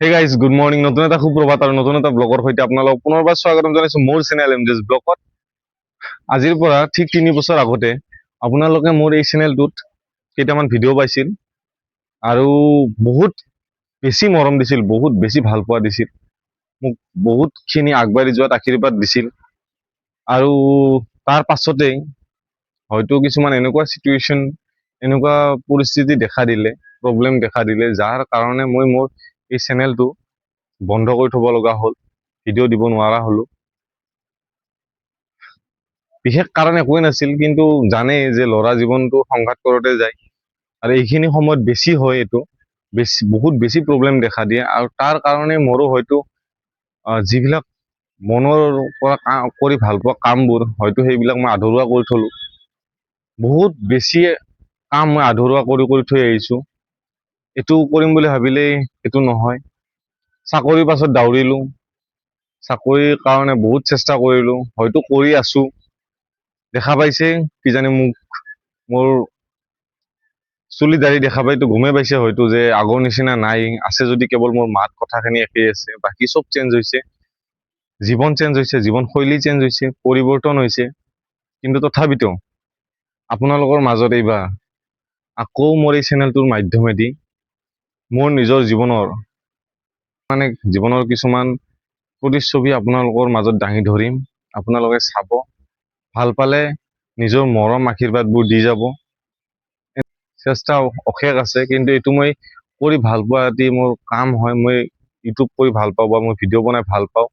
Hey guys good morning নতুন এটা সুপ্ৰভাত আৰু নতুন এটা ব্লগৰ সৈতে আপোনালোকক পুনৰবাৰ স্বাগতম জনাইছো মোৰ চেনেল এমজেছ ব্লগত। আজিৰ পৰা ঠিক 3 বছৰ আগতে আপোনালোকে মোৰ এই চেনেলটোত কেইটামান ভিডিঅ' পাইছিল আৰু বহুত বেছি মৰম দিছিল, বহুত বেছি ভাল পোৱা দিছিল, মোক বহুতখিনি আগবাঢ়ি যোৱাত আশীৰ্বাদ দিছিল। আৰু তাৰ পাছতেই হয়তো কিছুমান এনেকুৱা চিটুৱেশ্যন, এনেকুৱা পৰিস্থিতি দেখা দিলে, প্ৰব্লেম দেখা দিলে, যাৰ কাৰণে মই মোৰ এই চেনেলটো বন্ধ কৰি থব লগা হ'ল, ভিডিঅ' দিব নোৱাৰা হলো। বিশেষ কাৰণ একোৱে নাছিল, কিন্তু জানেই যে ল'ৰা জীৱনটো সংঘাত কৰোঁতে যায় আৰু এইখিনি সময়ত বেছি হয়, এইটো বহুত বেছি প্ৰব্লেম দেখা দিয়ে। আৰু তাৰ কাৰণে মোৰো হয়তো যিবিলাক মনৰ পৰা কৰি ভাল পোৱা কামবোৰ হয়তো সেইবিলাক মই আধৰুৱা কৰি থলো। বহুত বেছি কাম মই আধৰুৱা কৰি কৰি থৈ আহিছো। এইটো কৰিম বুলি ভাবিলেই এইটো নহয়। চাকৰিৰ পাছত দাউৰিলো, চাকৰিৰ কাৰণে বহুত চেষ্টা কৰিলো, হয়তো কৰি আছো। দেখা পাইছে কিজানি মোক, মোৰ চুলি দাড়ি দেখা পাইতো গমেই পাইছে হয়তো যে আগৰ নিচিনা নাই, আছে যদি কেৱল মোৰ মাত কথাখিনি একেই আছে, বাকী চব চেঞ্জ হৈছে। জীৱন চেঞ্জ হৈছে, জীৱনশৈলী চেঞ্জ হৈছে, পৰিৱৰ্তন হৈছে। কিন্তু তথাপিতো আপোনালোকৰ মাজত এইবাৰ আকৌ মোৰ এই চেনেলটোৰ মাধ্যমেদি মোৰ নিজৰ জীৱনৰ কিছুমান প্ৰতিচ্ছবি আপোনালোকৰ মাজত দাঙি ধৰিম। আপোনালোকে চাব, ভাল পালে নিজৰ মৰম আশীৰ্বাদবোৰ দি যাব। চেষ্টা অশেষ আছে, কিন্তু এইটো মই কৰি ভাল পোৱা এটি মোৰ কাম হয়। মই ইউটিউব কৰি ভাল পাওঁ বা মই ভিডিঅ' বনাই ভাল পাওঁ,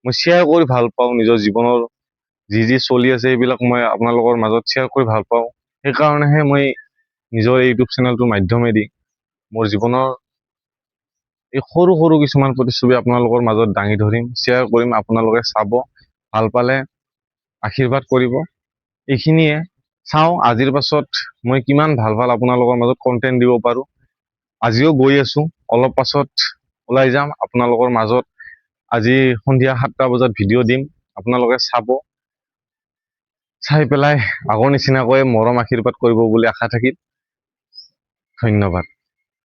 মই শ্বেয়াৰ কৰি ভাল পাওঁ। নিজৰ জীৱনৰ যি যি চলি আছে এইবিলাক মই আপোনালোকৰ মাজত শ্বেয়াৰ কৰি ভাল পাওঁ। সেইকাৰণেহে মই নিজৰ ইউটিউব চেনেলটোৰ মাধ্যমেদি মোৰ জীৱনৰ এই সৰু সৰু কিছুমান প্ৰতিচ্ছবি আপোনালোকৰ মাজত দাঙি ধৰিম, শ্বেয়াৰ কৰিম। আপোনালোকে চাব, ভাল পালে আশীৰ্বাদ কৰিব। এইখিনিয়ে। চাওঁ আজিৰ পাছত মই কিমান ভাল ভাল আপোনালোকৰ মাজত কন্টেন্ট দিব পাৰো। আজিও গৈ আছো, অলপ পাছত ওলাই যাম আপোনালোকৰ মাজত। আজি সন্ধিয়া 7টা বজাত ভিডিঅ' দিম, আপোনালোকে চাব। চাই পেলাই আগৰ নিচিনাকৈ মৰম আশীৰ্বাদ কৰিব বুলি আশা থাকিল। ধন্যবাদ।